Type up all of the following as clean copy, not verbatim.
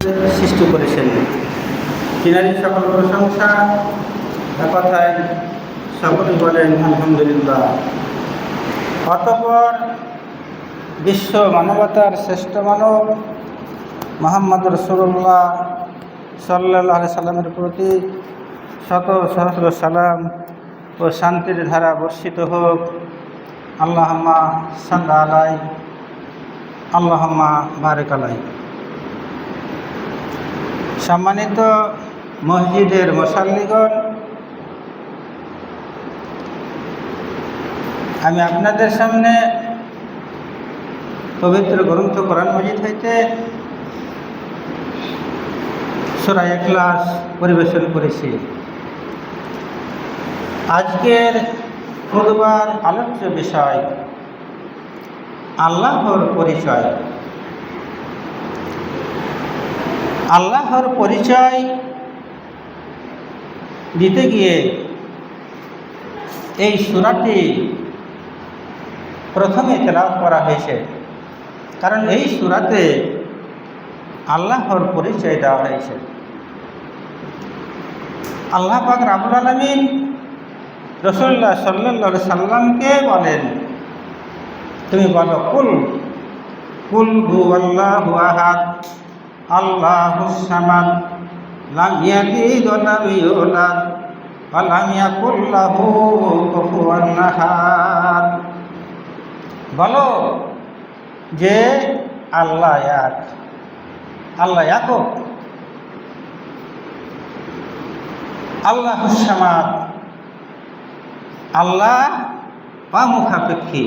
সৃষ্টি করেছেন। তিনারই সকল প্রশংসা, কথায় সকলে বলেন আলহামদুলিল্লাহ। অতঃপর বিশ্ব মানবতার শ্রেষ্ঠ মানব মুহাম্মদ রাসূলুল্লাহ সাল্লাল্লাহু আলাইহি সাল্লামের প্রতি শত সহস্র সালাম ও শান্তির ধারা বর্ষিত হোক। আল্লাহুম্মা সাল্লি আলাইহি আল্লাহুম্মা বারিক আলাইহি। সম্মানিত মসজিদের মুসাল্লিগণ, আমি আপনাদের সামনে পবিত্র গ্রন্থ কোরআন মজিদ হইতে সূরা ইখলাস পরিবেশন করেছি। আজকের খুতবার আলোচ্য বিষয় আল্লাহর পরিচয়। আল্লাহর পরিচয় দিতে গিয়ে এই সূরাটি প্রথমে তেলাওয়াত করা হয়েছে, কারণ এই সূরাতে আল্লাহর পরিচয় দেওয়া হয়েছে। আল্লাহ পাক রব্বুল আলামিন রাসূলুল্লাহ সাল্লাল্লাহু আলাইহি সাল্লামকে বলেন, তুমি বলো কুল হুয়াল্লাহু আহাদ আল্লাহুস সামাদ লাম ইয়ালিদ ওয়া লাম ইউলাদ ওয়া লাম ইয়াকুল লাহু কুফুয়ান আহাদ। বলো যে আল্লাহ এক, আল্লাহ একক, আল্লাহুস সামাদ, আল্লাহ অমুখাপেক্ষী,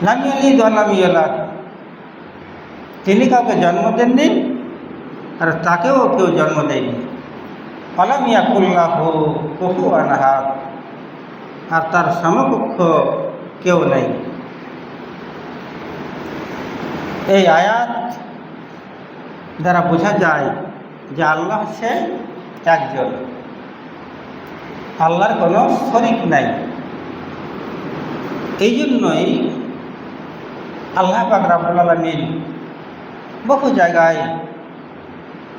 লাম ইয়ালিদ ওয়া লাম ইউলাদ, তিনি কাউকে জন্ম দেননি আর তাকেও কেউ জন্ম দেয়নি। ওয়া লাম ইয়াকুল লাহু কুফুয়ান আহাদ, আর তার সমকক্ষ কেউ নেই। এই আয়াত দ্বারা বোঝা যায় যে আল্লাহ হচ্ছে একজন, আল্লাহর কোনো শরীক নাই। এই জন্যই আল্লাহ পাক রব্বুল আলামিন বহু জায়গায়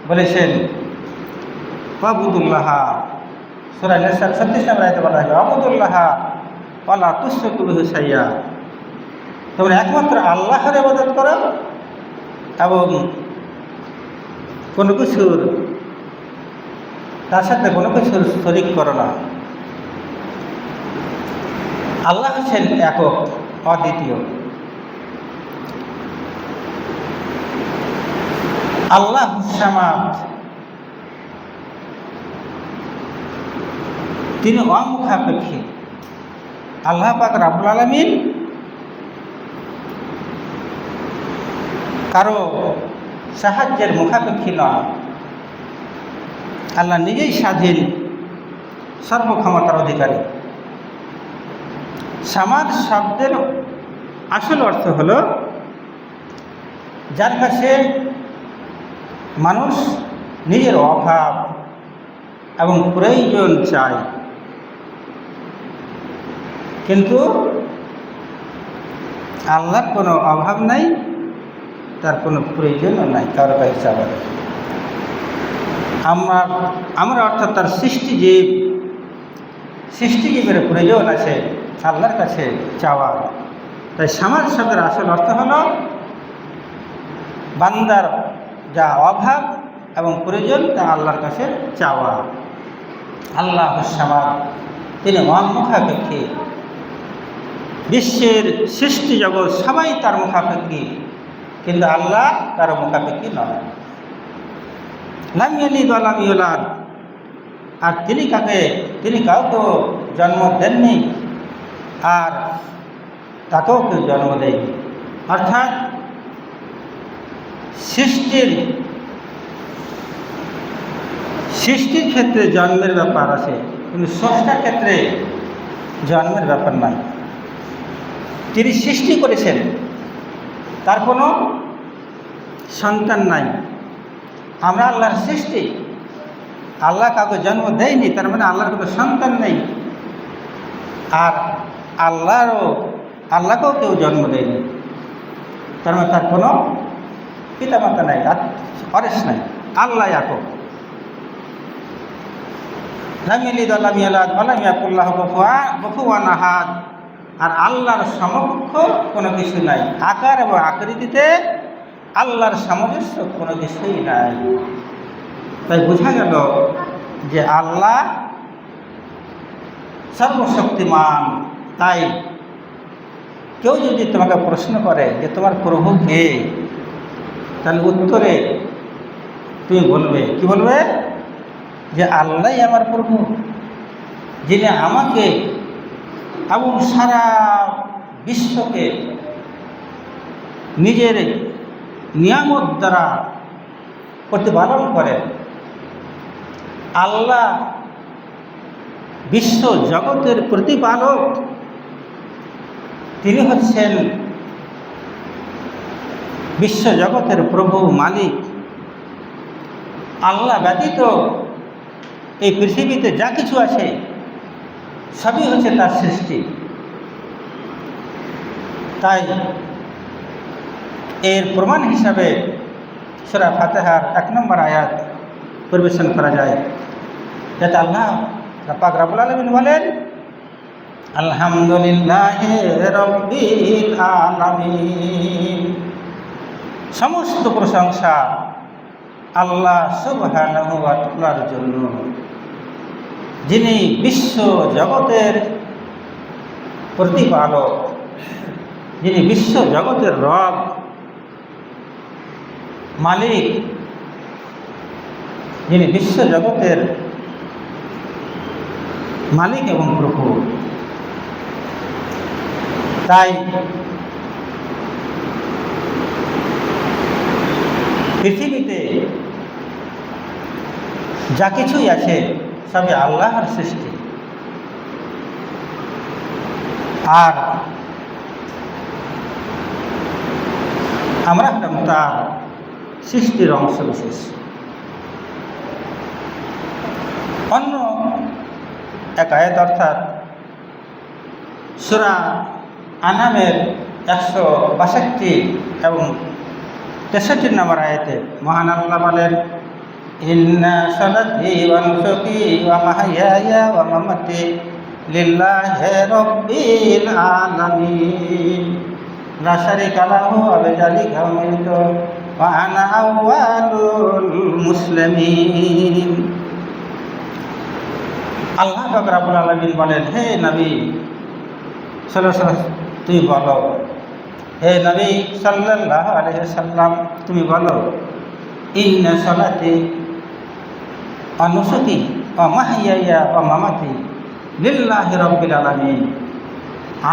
বলেছেন ওয়াবুদুল্লাহ, সূরা নিসার 36 নম্বর আয়াতে বলা হয় ওয়াবুদুল্লাহ ওয়া লা তুশরিকু বিহি শাইয়্যা, তোমরা একমাত্র আল্লাহর ইবাদত করো এবং কোনো কিছুর তার সাথে কোনো কিছুর শরীক করো না। আল্লাহ হচ্ছেন একক, অদ্বিতীয়। আল্লাহুস সামাদ, তিনি অমুখাপেক্ষী। আল্লাহ পাক রব্বুল আলামিন কারো সাহায্যের মুখাপেক্ষী নন। আল্লাহ নিজেই স্বাধীন, সর্বক্ষমতার অধিকারী। সামাদ শব্দের আসল অর্থ হল যার কাছে মানুষ নিজের অভাব এবং প্রয়োজন চায়, কিন্তু আল্লাহর কোনো অভাব নাই, তার কোনো প্রয়োজনও নাই কারো কাছে চাওয়ার। আমরা অর্থাৎ তার সৃষ্টিজীবের প্রয়োজন আছে আল্লাহর কাছে চাওয়ার। তাই সামাদ শব্দের আসল অর্থ হল বান্দার যা অভাব এবং প্রয়োজন তা আল্লাহর কাছে চাওয়া। আল্লাহুস সামাদ, তিনি অমুখাপেক্ষী। বিশ্বের সৃষ্টি জগৎ সবাই তার মুখাপেক্ষী, কিন্তু আল্লাহ তার মুখাপেক্ষী নয়। লাম ইয়ালিদ ওয়া লাম ইউলাদ, আর তিনি কাউকে জন্ম দেননি আর তাকেও কেউ জন্ম দেয়নি। অর্থাৎ সৃষ্টির ক্ষেত্রে জন্মের ব্যাপার আছে, কিন্তু স্রষ্টার ক্ষেত্রে জন্মের ব্যাপার নাই। তিনি সৃষ্টি করেছেন, তার কোনো সন্তান নাই। আমরা আল্লাহর সৃষ্টি, আল্লাহ কাউকে জন্ম দেয়নি, তার মানে আল্লাহর কোনো সন্তান নেই। আর আল্লাহকেও কেউ জন্ম দেয়নি, তার মানে তার কোনো পিতামাতা নাই। অরেস নাই, আল্লাহ একক। লাম ইয়ালিদ ওয়া লাম ইউলাদ ওয়া লাম ইয়াকুল লাহু কুফুওয়ান আহাদ। আর আল্লাহর সমকক্ষ কোনো কিছু নাই, আকার এবং আকৃতিতে আল্লাহর সামঞ্জস্য কোনো কিছুই নাই। তাই বোঝা গেল যে আল্লাহ সর্বশক্তিমান। তাই কেউ যদি তোমাকে প্রশ্ন করে যে তোমার প্রভু কে, তাহলে উত্তরে তুমি বলবে, কি বলবে? যে আল্লাহই আমার প্রভু, যিনি আমাকে এবং সারা বিশ্বকে নিজের নিয়ামত দ্বারা প্রতিপালন করেন। আল্লাহ বিশ্ব জগতের প্রতিপালক, তিনি হচ্ছেন বিশ্ব জগতের প্রভু, মালিক। আল্লাহ ব্যতীত এই পৃথিবীতে যা কিছু আছে সবই হচ্ছে তার সৃষ্টি। তাই এর প্রমাণ হিসাবে সূরা ফাতিহার 1 নম্বর আয়াত পরিবেশন করা যায়, যাতে আল্লাহ পাক রব্বুল আলামিন বলেন, আলহামদুলিল্লাহি রাব্বিল আলামিন। সমস্ত প্রশংসা আল্লাহ সুবহানাহু ওয়া তাআলার জন্য, যিনি বিশ্ব জগতের প্রতিপালক, যিনি বিশ্ব জগতের রব, মালিক, যিনি বিশ্ব জগতের মালিক এবং প্রভু। তাই পৃথিবীতে যা কিছুই আছে সবই আল্লাহর সৃষ্টি। আর আমরা হলাম তার সৃষ্টির অংশ বিশেষ। অন্য এক আয়াত অর্থাৎ সূরা আনামের 162 এবং 63 নম্বর আয়াতে মহান আল্লাহ বলেন, ইন্না সালাতি ওয়া নুসুকি ওয়া মাহইয়ায়া ওয়া মামাতি লিল্লাহি রাব্বিল আলামিন লা শারীকা লাহু ওয়া বিযালিকা উমিরতু ওয়া আনা আউয়ালুল মুসলিমিন। আল্লাহ পাক রব্বুল আলামিন বলেন, হে নবী সাল্লাল্লাহু আলাইহি ওয়াসাল্লাম তুমি বলো, হে নবী সাল্লাল্লাহু আলাইহি ওয়াসাল্লাম তুমি বলো, ইন্না সালাতি ওয়া নুসুকি ওয়া মাহইয়ায়া ওয়া মামাতি লিল্লাহি রাব্বিল আলামিন।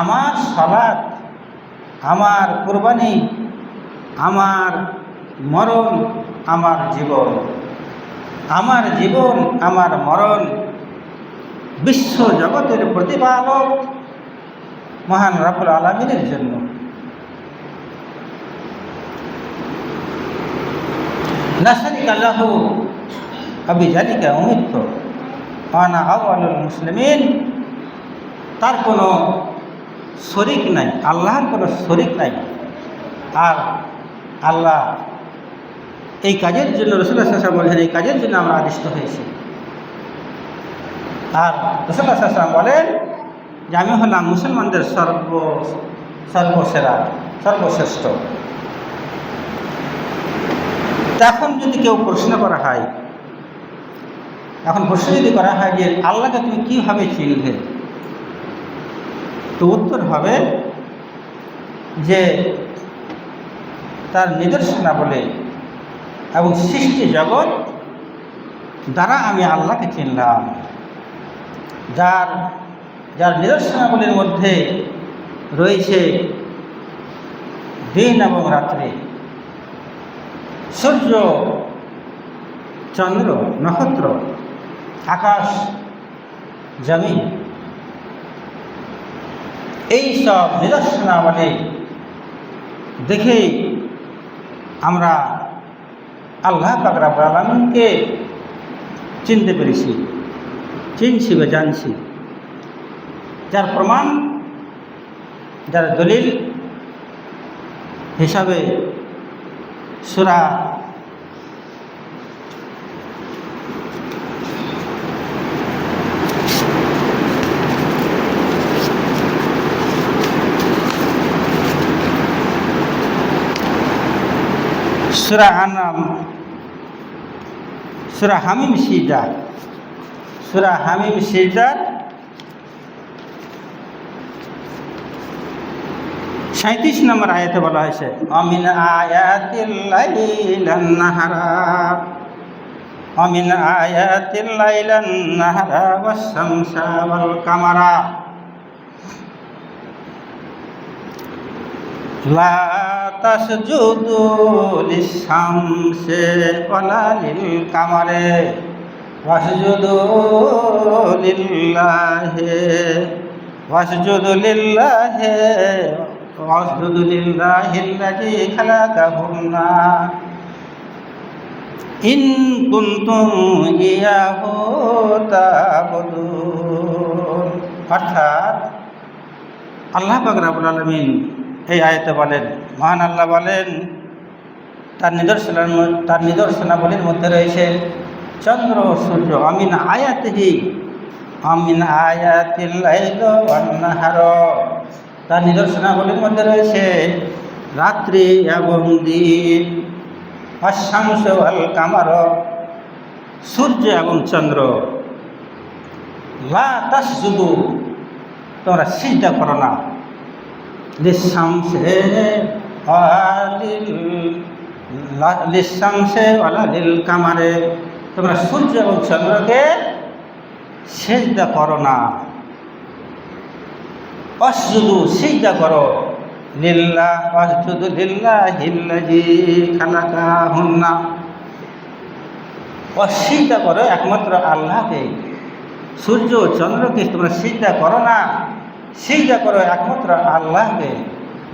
আমার সালাত, আমার কুরবানি, আমার মরণ, আমার জীবন, আমার জীবন, আমার মরণ বিশ্ব জগতের প্রতিপালক মহান রব্বুল আলামিনের জন্য। লা শারীকা লাহু ওয়া বিযালিকা উমিরতু ওয়া আনা আউয়ালুল মুসলিমিন। তার কোনো শরীক নাই, আল্লাহর কোনো শরীক নাই। আর আল্লাহ এই কাজের জন্য, রাসূলুল্লাহ সাল্লাল্লাহু আলাইহি ওয়াসাল্লাম বলেন, এই কাজের জন্য আমরা আদিষ্ট হয়েছি। আর রাসূলুল্লাহ সাল্লাল্লাহু আলাইহি ওয়াসাল্লাম বলেন যে আমি হলাম মুসলমানদের সর্বসেরা, সর্বশ্রেষ্ঠ। এখন যদি কেউ প্রশ্ন করা হয়, এখন প্রশ্ন যদি করা হয় যে আল্লাহকে তুমি কীভাবে চিনলে, তো উত্তর হবে যে তার নিদর্শনাবলী এবং সৃষ্টি জগৎ দ্বারা আমি আল্লাহকে চিনলাম। যার যার নিদর্শনাবলীর মধ্যে রয়েছে দিন এবং রাত্রি, সূর্য, চন্দ্র, নক্ষত্র, আকাশ, জমিন, এই সব নিদর্শনাবলী দেখেই আমরা আল্লাহ পাক রব্বুল আলামিনকে চিনতে পেরেছি, চিনছি বা জানছি। যার প্রমাণ, যার দলিল হিসাবে সূরা সূরা আনাম, সূরা হামিম সিজদা, সূরা হামিম সিজদার 37 নম্বর আয়াতে বলা হয়েছে আমিন আয়াতিল লাইলান নাহারা, আমিন আয়াতিল লাইলান নাহারা ওয়াস শামসা ওয়াল কামারা লা তাসজুদু লিশ-শামসি ওয়ালা লিল কামারে ওয়াসজুদু লিল্লাহি ওয়াসজুদু লিল্লাহি ওয়াসজুদু লিল্লাহিল্লাযী খালাকাহুন্না ইন কুনতুম ইয়াহু তা'বুদুন। অর্থাৎ আল্লাহ পাক রব্বুল আলামিন এই আয়াতে বলেন, মহান আল্লাহ বলেন, তার নিদর্শনাবলীর মধ্যে রয়েছে চন্দ্র ও সূর্য। আমিন আয়াতিহি, আমিন আয়াতিল লাইলি ওয়ান নাহার, তার নিদর্শনাবলীর মধ্যে রয়েছে রাত্রি এবং দিন। আশ-শামসু ওয়াল কামার, সূর্য এবং চন্দ্র। লা তাসজুদু, তোমরা সিজদা করো না, লিশ-শামসি ওয়ালা লিল কামারে, তোমরা সূর্য এবং চন্দ্রকে সিজদা করো না। ওয়াসজুদু, সিজদা করো, লিল্লাহ, ওয়াসজুদু লিল্লাহিল্লাযী খালাকাহুন্না, সিজদা করো একমাত্র আল্লাহকে। সূর্য চন্দ্রকে তোমরা সিজদা করো না, সিজদা করো একমাত্র আল্লাহকে,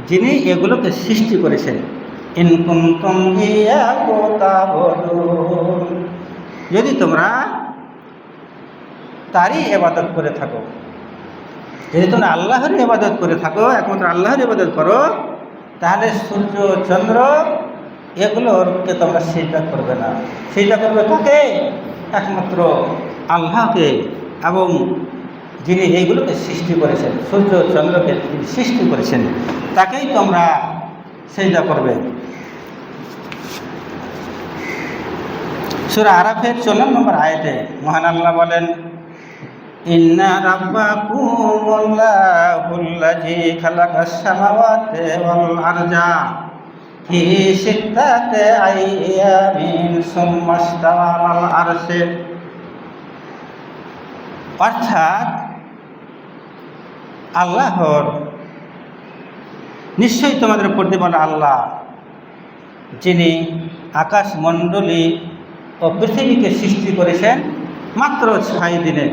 যিনি এগুলোকে সৃষ্টি করেছেন। ইন কুনতুম ইয়াহু তা'বুদুন, যদি তোমরা তারই ইবাদত করে থাকো, যদি তোমরা আল্লাহর ইবাদত করে থাকো, একমাত্র আল্লাহর ইবাদত করো, তাহলে সূর্য চন্দ্র এগুলোকে তোমরা সিজদা করবে না। সিজদা করবে কাকে? একমাত্র আল্লাহকে, এবং যিনি এইগুলোকে সৃষ্টি করেছেন, সূর্য চন্দ্রকে যিনি সৃষ্টি করেছেন, তাকেই তোমরা সিজদা করবে। সূরা আরাফের 14 নম্বর আয়াতে মহান আল্লাহ বলেন, ইন্না রাব্বাকুমুল্লাহুল্লাযী খালাকাস সামাওয়াতি ওয়াল আরজা ফি সিত্তাতি আইয়ামিন সুম্মা ইসতাওয়া আলাল আরশি। অর্থাৎ আল্লাহর, নিশ্চয়ই তোমাদের প্রতিপালক আল্লাহ, যিনি আকাশমণ্ডলী ও পৃথিবীকে সৃষ্টি করেছেন মাত্র 6 দিনে।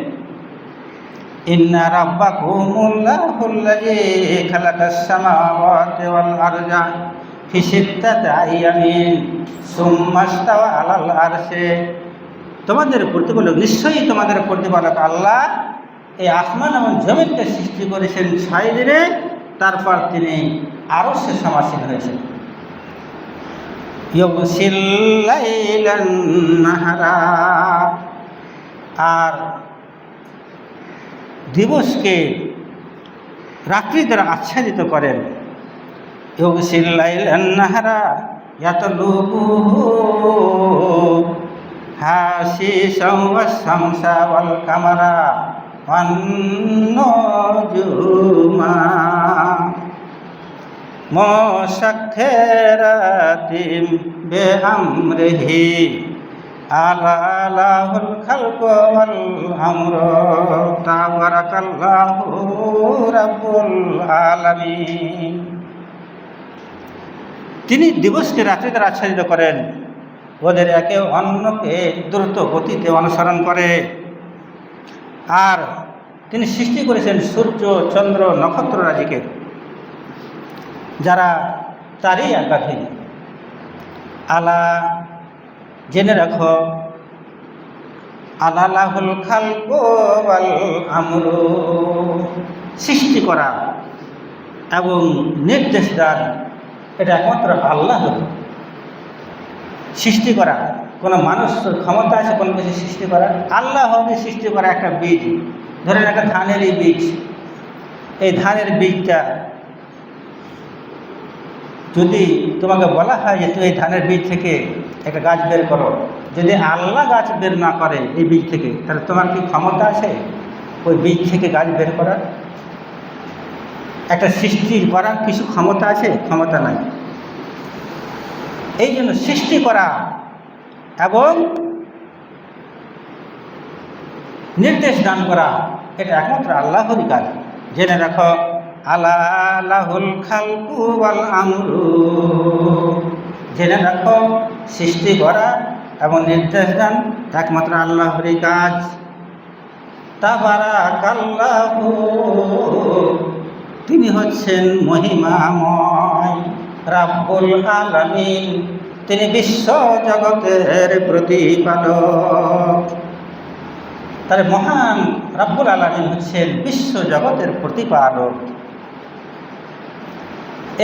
ইন্না রাব্বাকুমুল্লাহুল্লাযী খালাকাস সামাওয়াতি ওয়াল আরজা ফি সিত্তাতি আইয়ামিন সুম্মা ইসতাওয়া আলাল আরশি। তোমাদের প্রতিপালক, নিশ্চয়ই তোমাদের প্রতিপালক আল্লাহ এই আসমান এবং জমিনকে সৃষ্টি করেছেন 6 দিনে, তারপর তিনি আরশে সমাসীন হয়েছেন। ইউগশিল লাইলান নাহারা, আর দিবসকে রাত্রি দ্বারা আচ্ছাদিত করেন। ইউগশিল লাইলান নাহারা ইয়াতলুবুহু হাসিসাও ওয়াস শামসা ওয়াল কামারা ওয়ান নুজুমা মুসাখখিরাতিন বিআমরিহি আলা লাহুল খালকু ওয়াল আমরু তাবারাকাল্লাহু রাব্বুল আলামিন। তিনি দিবসকে রাত্রি দ্বারা আচ্ছাদিত করেন, ওদের একে অন্যকে দ্রুত গতিতে অনুসরণ করে। আর তিনি সৃষ্টি করেছেন সূর্য চন্দ্র নক্ষত্র রাজিকে, যারা তারই আজ্ঞাধীন। আলা, জেনে রাখো, আলা লাহুল খালকু ওয়াল আমরু, সৃষ্টি করা এবং নির্দেশ দান এটা একমাত্র আল্লাহ। সৃষ্টি করা, কোনো মানুষের ক্ষমতা আছে কোনো কিছু সৃষ্টি করার? আল্লাহ হবে সৃষ্টি করা। একটা বীজ, ধরেন একটা ধানেরই বীজ, এই ধানের বীজটা যদি তোমাকে বলা হয় যে তুমি এই ধানের বীজ থেকে একটা গাছ বের করো, যদি আল্লাহ গাছ বের না করে এই বীজ থেকে, তাহলে তোমার কি ক্ষমতা আছে ওই বীজ থেকে গাছ বের করার? একটা সৃষ্টি করার কিছু ক্ষমতা আছে? ক্ষমতা নাই। এই জন্য সৃষ্টি করা এবং নির্দেশ দান করা এটা একমাত্র আল্লাহরই কাজ। জেনে রাখো, আলা লাহুল খালকু ওয়াল আমরু, জেনে রাখো সৃষ্টি করা এবং নির্দেশ দান একমাত্র আল্লাহরই কাজ। তাবারাকাল্লাহু, তিনি হচ্ছেন মহিমাময়, রাব্বুল আলামিন, তিনি বিশ্ব জগতের প্রতিপালক। তাহলে মহান রাব্বুল আলামিন হচ্ছেন বিশ্ব জগতের প্রতিপালক।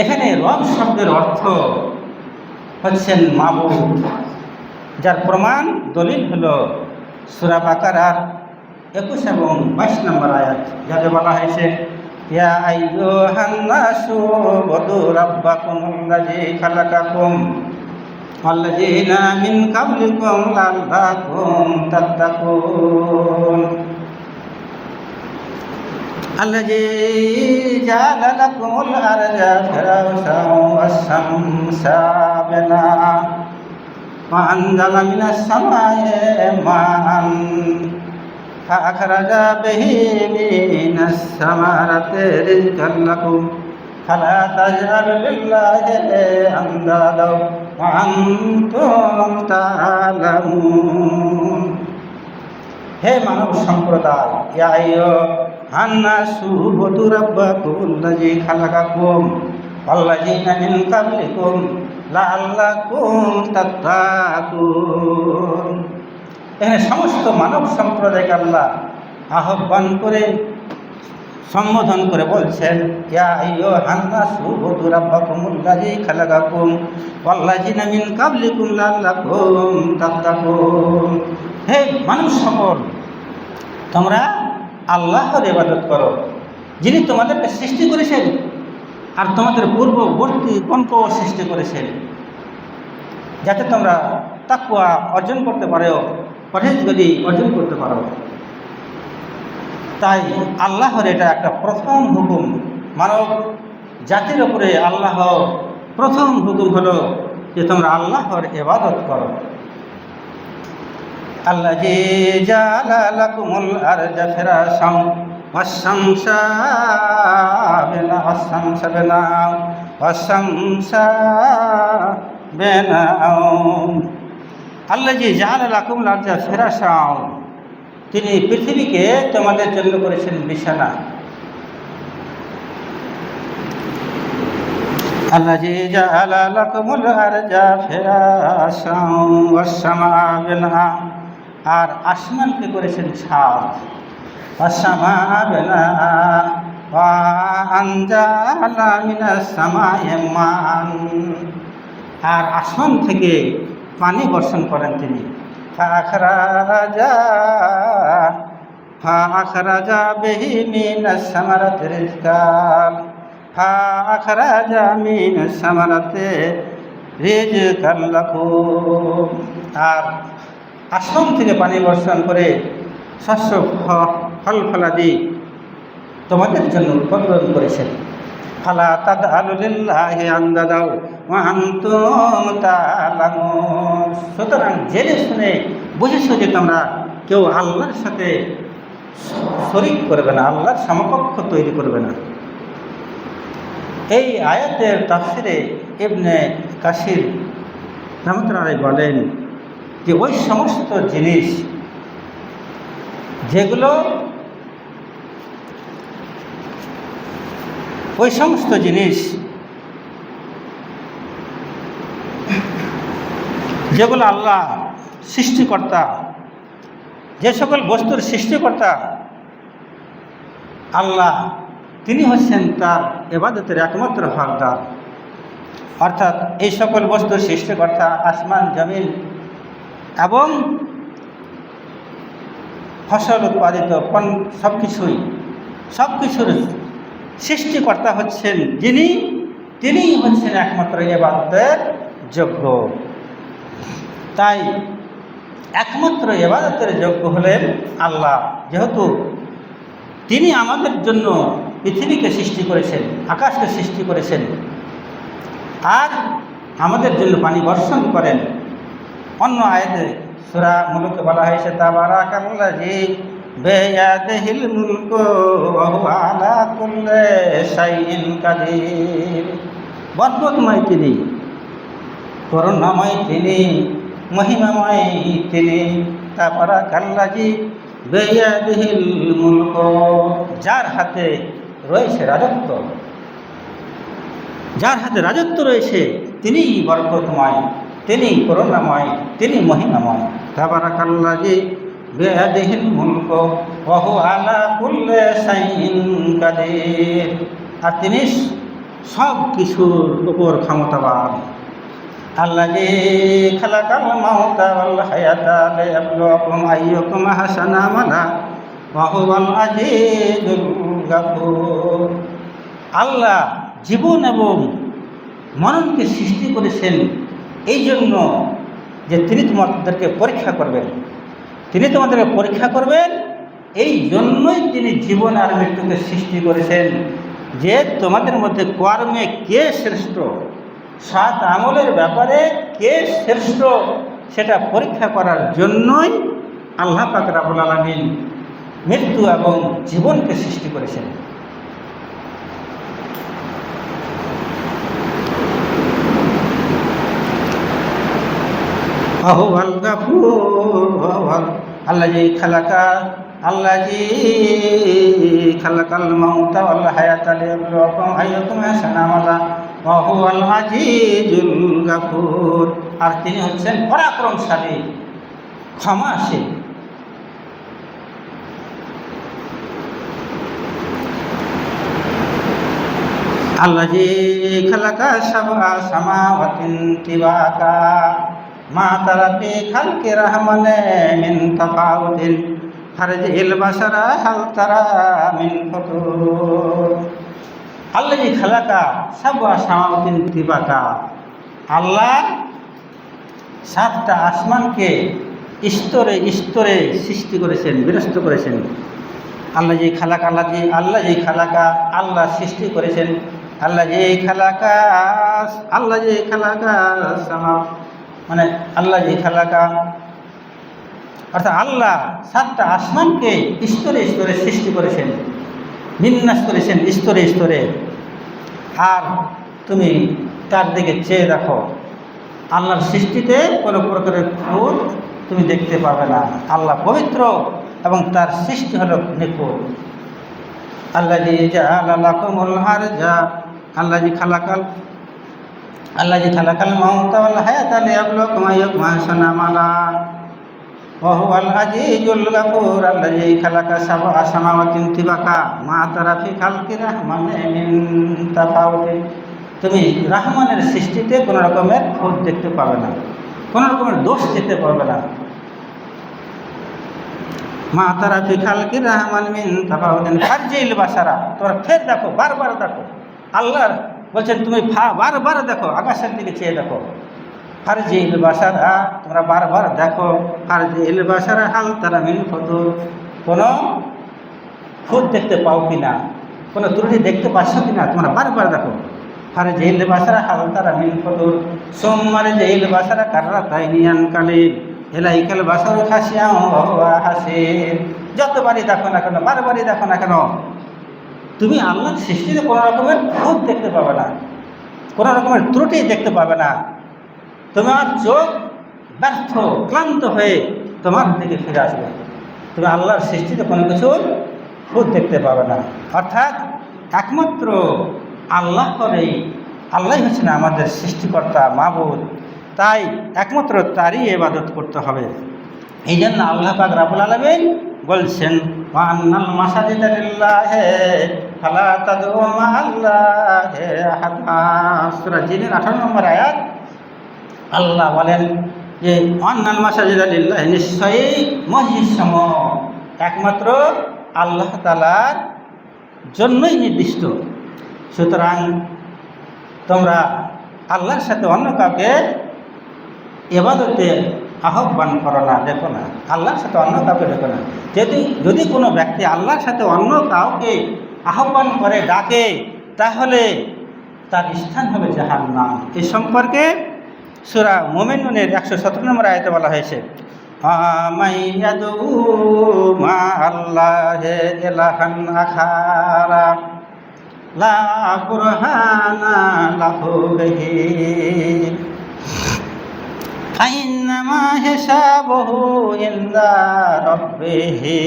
এখানে রব শব্দের অর্থ হচ্ছেন মাবুদ, যার প্রমাণ দলিল হল সূরা বাকারার 21 এবং 22 নম্বর আয়াত, যাতে বলা হয়েছে ইয়া আইয়ুহান নাসু উবুদু রাব্বাকুমুল্লাযী খালাকাকুম ওয়াল্লাযীনা মিন ক্বাবলিকুম লাআল্লাকুম তাত্তাকুন আল্লাযী জাআলা লাকুমুল আরজা ফিরাশান ওয়াস-শামসা বিনাআ ওয়া আনজালা মিনাস সামাই মা'আন فأخرج به من الثمرات رزقا لكم فلا تجعلوا لله أندادا وأنتم تعلمون। হে মানব সম্প্রদায়, ইয়া আইয়ুহান নাসু উবুদু রাব্বাকুমুল্লাযী খালাকাকুম ওয়াল্লাযীনা মিন ক্বাবলিকুম লাআল্লাকুম তাত্তাকুন। এখানে সমস্ত মানব সম্প্রদায়কে আল্লাহ আহ্বান করে সম্বোধন করে বলছেন ইয়া আইয়ুহান নাসু উবুদু রাব্বাকুমুল্লাযী খালাকাকুম ওয়াল্লাযীনা মিন ক্বাবলিকুম লাআল্লাকুম তাত্তাকুন। হে মানুষ সকল, তোমরা আল্লাহর ইবাদত করো, যিনি তোমাদেরকে সৃষ্টি করেছেন আর তোমাদের পূর্ববর্তী গণকেও সৃষ্টি করেছেন, যাতে তোমরা তাকওয়া অর্জন করতে পারো, পরহেজগারি অর্জন করতে পারো। তাই আল্লাহর এটা একটা প্রথম হুকুম, মানব জাতির উপরে আল্লাহ প্রথম হুকুম হলো যে তোমরা আল্লাহর ইবাদত করো। আল্লাযী জাআলা লাকুমুল আরজা ফিরাশান ওয়াস-শামসা বিনাআ আল্লাযী জাআলা লাকুমুল আরজা ফিরাশান, তিনি পৃথিবীকে তোমাদের জন্য করেছেন বিছানা। আল্লাযী জাআলা লাকুমুল আরজা ফিরাশান ওয়াস-সামা বিনাআ, আর আসমানকে করেছেন ছাদ। ওয়াস-সামা বিনাআ ওয়া আনজালা মিনাস সামাই মা'আন, আর আসমান থেকে পানি বর্ষণ করেন তিনি। ফাআখরাজা বিহি মিনাস সামারাতি রিজকান ফাআখরাজা মিনাস সামারাতি রিজকান লাকুম, আর আসমান থেকে পানি বর্ষণ করে শস্য ফল ফলাদি তোমাদের জন্য উৎপাদন করেছেন। ফালা তাজআলু লিল্লাহি আনদাদা ওয়া আনতুম তা'লামুন, সুতরাং জেনে শুনে বুঝে সুঝে তোমরা কেউ আল্লাহর সাথে শরীক করবে না, আল্লাহর সমকক্ষ তৈরি করবে না। এই আয়াতের তাফসিরে ইবনে কাসির রাহমাতুল্লাহ আলাইহি বলেন যে ওই সমস্ত জিনিস যেগুলো আল্লাহ সৃষ্টিকর্তা, যে সকল বস্তুর সৃষ্টিকর্তা আল্লাহ, তিনি হচ্ছেন তার ইবাদতের একমাত্র হকদার। অর্থাৎ এই সকল বস্তুর সৃষ্টিকর্তা আসমান জমিন এবং ফসল উৎপাদিত সব কিছুর সৃষ্টিকর্তা হচ্ছেন যিনি তিনিই হচ্ছেন একমাত্র ইবাদতের যোগ্য। তাই একমাত্র ইবাদতের যোগ্য হলেন আল্লাহ, যেহেতু তিনি আমাদের জন্য পৃথিবীকে সৃষ্টি করেছেন, আকাশকে সৃষ্টি করেছেন, আর আমাদের জন্য পানি বর্ষণ করেন। অন্য আয়াতে সূরা মুলুকে বলা হয়েছে তাবারাকাল্লাযী বিয়াদিহিল মুলকু ওয়া হুয়া আলা কুল্লি শাইইন কাদির। বরকতময় তিনি, করুণাময় তিনি, মহিমাময় তিনি। তাবারাকাল্লাযী বিয়াদিহিল মুলকু, যার হাতে রয়েছে রাজত্ব, যার হাতে রাজত্ব রয়েছে তিনিই বরকতময়, তিনি করুণাময়, তিনি মহিমাময়। তাবারাকাল্লাযী বিয়াদিহিল মুলকু ওয়া হুয়া আলা কুল্লি শাইইন কাদির, আর তিনি সব কিছুর উপর ক্ষমতাবান। আল্লাযী খালাকাল মাউতা ওয়াল হায়াতা লিয়াবলুয়াকুম আইয়ুকুম আহসানু আমালা ওয়া হুয়াল আজিজুল গাফুর। আল্লাহ জীবন এবং মরণকে সৃষ্টি করেছেন এই জন্য যে তিনি তোমাদেরকে পরীক্ষা করবেন, তিনি তোমাদেরকে পরীক্ষা করবেন, এই জন্যই তিনি জীবন আর মৃত্যুকে সৃষ্টি করেছেন, যে তোমাদের মধ্যে কর্মে কে শ্রেষ্ঠ, সৎ আমলের ব্যাপারে কে শ্রেষ্ঠ, সেটা পরীক্ষা করার জন্যই আল্লাহ পাক রব্বুল আলামিন মৃত্যু এবং জীবনকে সৃষ্টি করেছেন। ওয়াহুয়াল গাফুর আল্লাযী খালাকাল মাউতা ওয়াল হায়াতা লিয়াবলুয়াকুম আইয়ুকুম আহসানু আমালা ওয়া হুয়াল আজিজুল গাফুর, আর তিনি হচ্ছেন পরাক্রমশালী, ক্ষমাশীল। আল্লাযী খালাকা সাবআ সামাওয়াতিন তিবাকা মা তারা ফি খালকি রহমানে মিন তাফাউতিন ফারজিল বাশারা হাল তারা মিন ফুতুর। আল্লাযী খালাকা সাবআ সামাওয়াতিন তিবাকা, আল্লাহ সাতটা আসমানকে স্তরে স্তরে সৃষ্টি করেছেন, বিন্যস্ত করেছেন। আল্লাযী খালাকা, আল্লাহ সৃষ্টি করেছেন। আল্লাযী খালাকা সামা, মানে আল্লাযী খালাকা অর্থাৎ আল্লাহ সাতটা আসমানকে স্তরে স্তরে সৃষ্টি করেছেন, বিন্যাস করেছেন স্তরে স্তরে। আর তুমি তার দিকে চেয়ে দেখো, আল্লাহর সৃষ্টিতে কোনো প্রকারের খুঁত তুমি দেখতে পাবে না। আল্লাহ পবিত্র এবং তার সৃষ্টি হলো নিখুঁত। আল্লাযী জাআলা লাকুমুল আরজা, আল্লাযী খালাকাল মাউতা ওয়াল হায়াতা লিয়াবলুয়াকুম আইয়ুকুম আহসানু আমালা ওয়া হুয়াল আজিজুল গাফুর। আল্লাযী খালাকা সাবআ সামাওয়াতিন তিবাকা মা তারা ফি খালকি রহমানে মিন তাফাউতিন, তুমি রহমানের সৃষ্টিতে কোনো রকমের খুঁত দেখতে পাবে না, কোনো রকমের দোষ দেখতে পাবে না। মা তারা ফি খালকি রহমান মিন তাফাউতিন ফারজিল বাশারা, তোমরা ফের দেখো, বারবার দেখো। আল্লাহ বলছেন তুমি বারবার দেখো, আকাশের দিকে চেয়ে দেখো। ফারজিল বাশারা, তোমরা বারবার দেখো। ফারজিল বাশারা হাল তারা মিন ফুতুর, কোনো খুঁত দেখতে পাও কিনা, কোনো ত্রুটি দেখতে পাচ্ছ কিনা, তোমরা বারবার দেখো। ফারজিল বাশারা হাল তারা মিন ফুতুর সুম্মা রজিল বাশারা কাররাতাইনি আনকালিব ইলাইকাল বাশারু খাশিয়াও ওয়া হাসির। যতবারই দেখো না কেন, বারবারই দেখো না কেন, তুমি আল্লাহর সৃষ্টিতে কোনো রকমের খুঁত দেখতে পাবে না, কোনো রকমের ত্রুটি দেখতে পাবে না। তোমার চোখ ব্যর্থ ক্লান্ত হয়ে তোমার দিকে ফিরে আসবে, তুমি আল্লাহর সৃষ্টিতে কোনো কিছুর খুঁত দেখতে পাবে না। অর্থাৎ একমাত্র আল্লাহ করেই, আল্লাহ হচ্ছেন আমাদের সৃষ্টিকর্তা মাবুদ, তাই একমাত্র তারই ইবাদত করতে হবে। এই জন্য আল্লাহ পাক রব্বুল আলামিন বলছেন ওয়া আন্নাল মাসাজিদা লিল্লাহি ফালা তাদউ মা'আল্লাহি আহাদা। সূরা জিনের 18 নম্বর আয়াত আল্লাহ বলেন যে আন্নাল মাসাজিদা লিল্লাহি, নিশ্চয়ই মসজিদসমূহ একমাত্র আল্লাহ তাআলার জন্যই নির্দিষ্ট। সুতরাং তোমরা আল্লাহর সাথে অন্য কাউকে ইবাদতে আহ্বান করো না, দেখো না, আল্লাহর সাথে অন্য কাউকে দেখো না। যদি কোনো ব্যক্তি আল্লাহর সাথে অন্য কাউকে আহ্বান করে, ডাকে, তাহলে তার স্থান হবে জাহান্নাম। এই সম্পর্কে সূরা মুমিনুনের 117 নম্বর আয়াতে বলা হয়েছে, আমাইয়াদু মা আল্লাহি ইলাহান আখারা লা বুরহানা লাহু বিহি ফাইন্নামা হিসাবুহু ইনদা রাব্বিহি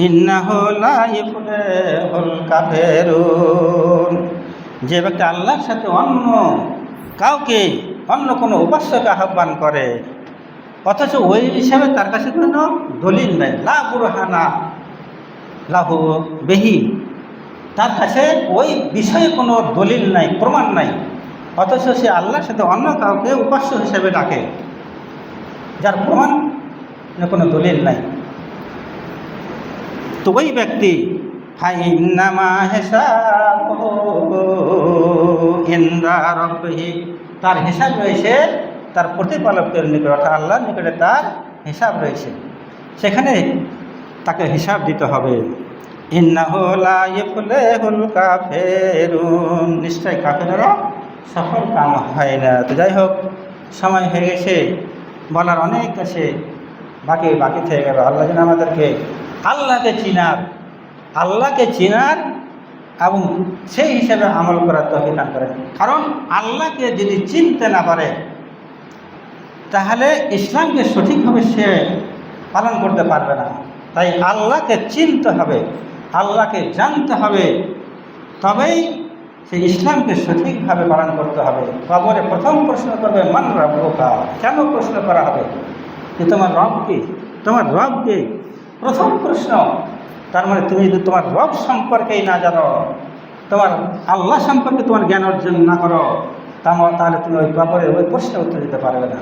ইন্নাহু লা ইফলিহুল কাফিরুন। যে ব্যক্তি আল্লাহর সাথে অন্য কাউকে, অন্য কোনো উপাস্যকে আহ্বান করে, অথচ ওই হিসাবে তার কাছে কোনো দলিল নেই, লা বুরহানা লাহু বিহি, তার কাছে ওই বিষয়ে কোনো দলিল নাই, প্রমাণ নাই, অথচ সে আল্লাহর সাথে অন্য কাউকে উপাস্য হিসেবে ডাকে, যার প্রমাণ কোনো দলিল নাই, তো ওই ব্যক্তি ফাইন্নামা হিসাবুহু ইনদা রাব্বিহি, তার হিসাব রয়েছে তার প্রতিপালকের নিকট, অর্থাৎ আল্লাহর নিকটে তার হিসাব রয়েছে, সেখানে তাকে হিসাব দিতে হবে। ইন্নাহু লা ইফলিহুল কাফিরুন, নিশ্চয় কাফেররা সফল কাম হয় না। তো যাই হোক, সময় হয়ে গেছে, বলার অনেক আছে, বাকি থেকে গেল। আল্লাহ যেন আমাদেরকে আল্লাহকে চিনার এবং সেই হিসাবে আমল করার তৌফিক দান করেন। কারণ আল্লাহকে যদি চিনতে না পারে, তাহলে ইসলামকে সঠিকভাবে সে পালন করতে পারবে না। তাই আল্লাহকে চিনতে হবে, আল্লাহকে জানতে হবে, তবেই সেই ইসলামকে সঠিকভাবে পালন করতে হবে। কবরে প্রথম প্রশ্ন করবে মান রাব্বুকা, কেন প্রশ্ন করা হবে যে তোমার রব কি, তোমার রব কে, প্রথম প্রশ্ন। তার মানে তুমি যদি তোমার রব সম্পর্কেই না জানো, তোমার আল্লাহ সম্পর্কে তোমার জ্ঞান অর্জন না করো, তাহলে তুমি ওই কবরের ওই প্রশ্নের উত্তর দিতে পারবে না।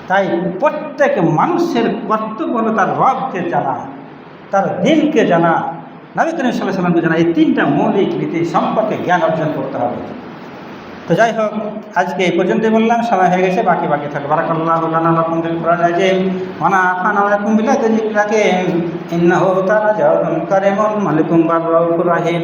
তাই প্রত্যেক মানুষের কর্তব্য হলো তার রবকে জানা, তার দিনকে জানা, নবী করিম সাল্লাল্লাহু আলাইহি ওয়াসাল্লামকে জানা। এই তিনটা মৌলিক নীতি সম্পর্কে জ্ঞান অর্জন করতে হবে। তো যাই হোক, আজকে এই পর্যন্তই বললাম, সময় হয়ে গেছে, বাকি থাকবে। বারাকাল্লাহু লানা লাকুম বিল কুরআনিল আযীম ওয়া নাফা'না ওয়া ইয়াকুম বিল যিকরিল হাকীম ইন্নাহু তাআলা জাওয়াদুন কারীমুন মালিকুম বাররাউফুর রাহিম।